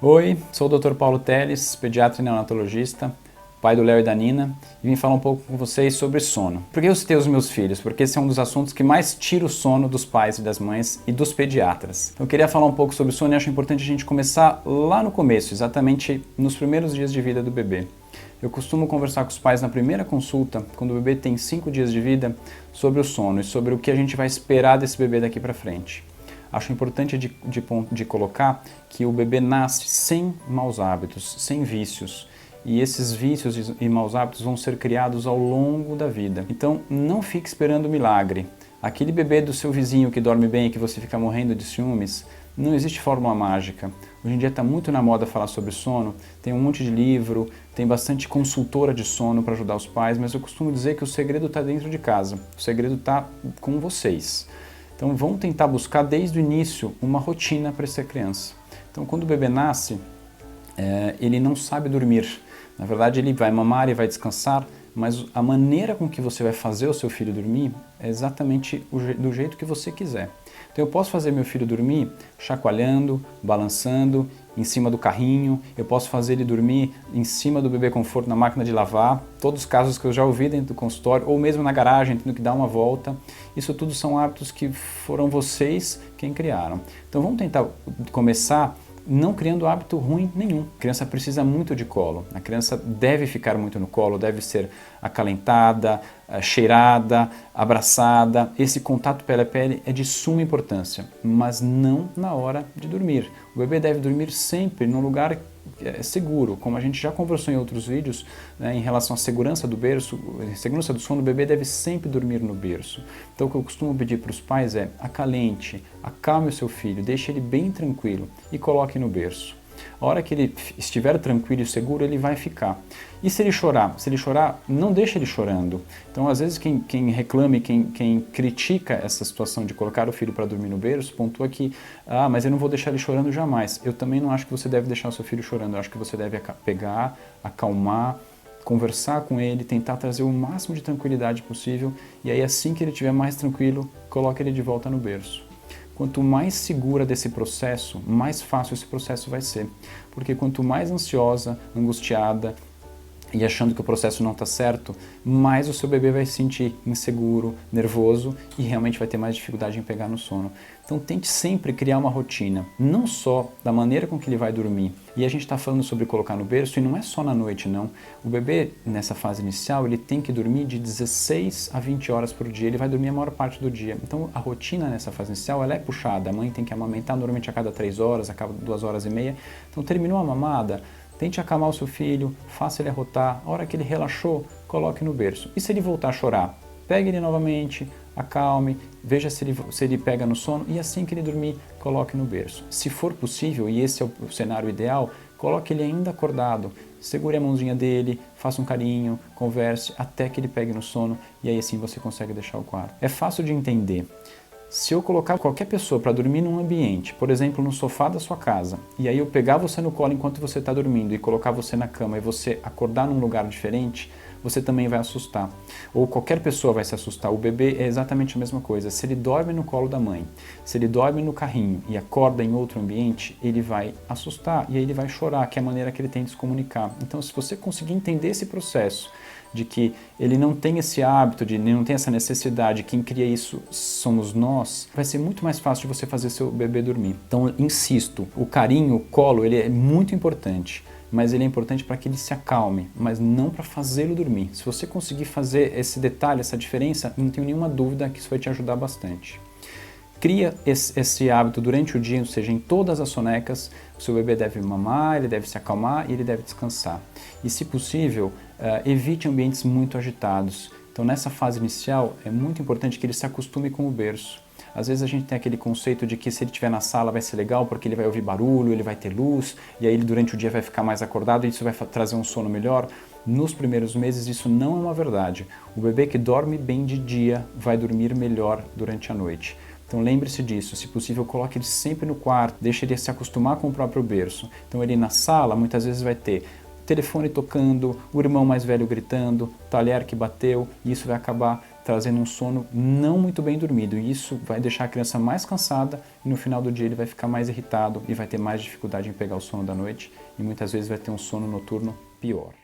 Oi, sou o Dr. Paulo Teles, pediatra e neonatologista, pai do Léo e da Nina, e vim falar um pouco com vocês sobre sono. Por que eu citei os meus filhos? Porque esse é um dos assuntos que mais tira o sono dos pais e das mães e dos pediatras. Então eu queria falar um pouco sobre sono e acho importante a gente começar lá no começo, exatamente nos primeiros dias de vida do bebê. Eu costumo conversar com os pais na primeira consulta, quando o bebê tem 5 dias de vida, sobre o sono e sobre o que a gente vai esperar desse bebê daqui para frente. Acho importante de colocar que o bebê nasce sem maus hábitos, sem vícios. E esses vícios e maus hábitos vão ser criados ao longo da vida. Então não fique esperando milagre. Aquele bebê do seu vizinho que dorme bem e que você fica morrendo de ciúmes, não existe fórmula mágica. Hoje em dia está muito na moda falar sobre sono, tem um monte de livro, tem bastante consultora de sono para ajudar os pais, mas eu costumo dizer que o segredo está dentro de casa, o segredo está com vocês. Então vamos tentar buscar desde o início uma rotina para essa criança. Então quando o bebê nasce, ele não sabe dormir. Na verdade ele vai mamar e vai descansar, mas a maneira com que você vai fazer o seu filho dormir é exatamente do jeito que você quiser. Então eu posso fazer meu filho dormir chacoalhando, balançando, em cima do carrinho, eu posso fazer ele dormir em cima do bebê conforto na máquina de lavar, todos os casos que eu já ouvi dentro do consultório, ou mesmo na garagem, tendo que dar uma volta. Isso tudo são hábitos que foram vocês quem criaram. Então vamos tentar começar não criando hábito ruim nenhum. A criança precisa muito de colo, a criança deve ficar muito no colo, deve ser acalentada, cheirada, abraçada. Esse contato pele a pele é de suma importância, mas não na hora de dormir. O bebê deve dormir sempre num lugar seguro, como a gente já conversou em outros vídeos, né, em relação à segurança do berço, segurança do sono, o bebê deve sempre dormir no berço. Então o que eu costumo pedir para os pais é acalente, acalme o seu filho, deixe ele bem tranquilo e coloque no berço. A hora que ele estiver tranquilo e seguro, ele vai ficar. E se ele chorar? Se ele chorar, não deixe ele chorando. Então, às vezes, quem reclama e quem critica essa situação de colocar o filho para dormir no berço, pontua que, mas eu não vou deixar ele chorando jamais. Eu também não acho que você deve deixar o seu filho chorando. Eu acho que você deve pegar, acalmar, conversar com ele, tentar trazer o máximo de tranquilidade possível. E aí, assim que ele estiver mais tranquilo, coloque ele de volta no berço. Quanto mais segura desse processo, mais fácil esse processo vai ser. Porque quanto mais ansiosa, angustiada e achando que o processo não está certo, mais o seu bebê vai se sentir inseguro, nervoso e realmente vai ter mais dificuldade em pegar no sono. Então tente sempre criar uma rotina, não só da maneira com que ele vai dormir. E a gente está falando sobre colocar no berço e não é só na noite não. O bebê nessa fase inicial ele tem que dormir de 16 a 20 horas por dia, ele vai dormir a maior parte do dia. Então a rotina nessa fase inicial ela é puxada, a mãe tem que amamentar normalmente a cada 3 horas, a cada 2 horas e meia. Então terminou a mamada, tente acalmar o seu filho, faça ele arrotar, a hora que ele relaxou, coloque no berço. E se ele voltar a chorar, pegue ele novamente, acalme, veja se ele pega no sono e assim que ele dormir, coloque no berço. Se for possível, e esse é o cenário ideal, coloque ele ainda acordado, segure a mãozinha dele, faça um carinho, converse até que ele pegue no sono e aí assim você consegue deixar o quarto. É fácil de entender. Se eu colocar qualquer pessoa para dormir num ambiente, por exemplo, no sofá da sua casa, e aí eu pegar você no colo enquanto você está dormindo e colocar você na cama e você acordar num lugar diferente, você também vai assustar. Ou qualquer pessoa vai se assustar. O bebê é exatamente a mesma coisa. Se ele dorme no colo da mãe, se ele dorme no carrinho e acorda em outro ambiente, ele vai assustar e aí ele vai chorar, que é a maneira que ele tem de se comunicar. Então, se você conseguir entender esse processo, de que ele não tem esse hábito, ele não tem essa necessidade, quem cria isso somos nós, vai ser muito mais fácil de você fazer seu bebê dormir. Então, insisto, o carinho, o colo, ele é muito importante, mas ele é importante para que ele se acalme, mas não para fazê-lo dormir. Se você conseguir fazer esse detalhe, essa diferença, não tenho nenhuma dúvida que isso vai te ajudar bastante. Cria esse hábito durante o dia, ou seja, em todas as sonecas, o seu bebê deve mamar, ele deve se acalmar e ele deve descansar. E se possível, evite ambientes muito agitados. Então nessa fase inicial é muito importante que ele se acostume com o berço. Às vezes a gente tem aquele conceito de que se ele estiver na sala vai ser legal porque ele vai ouvir barulho, ele vai ter luz e aí ele durante o dia vai ficar mais acordado e isso vai trazer um sono melhor. Nos primeiros meses isso não é uma verdade. O bebê que dorme bem de dia vai dormir melhor durante a noite. Então lembre-se disso, se possível coloque ele sempre no quarto, deixe ele se acostumar com o próprio berço. Então ele na sala muitas vezes vai ter telefone tocando, o irmão mais velho gritando, talher que bateu, e isso vai acabar trazendo um sono não muito bem dormido, e isso vai deixar a criança mais cansada e no final do dia ele vai ficar mais irritado e vai ter mais dificuldade em pegar o sono da noite e muitas vezes vai ter um sono noturno pior.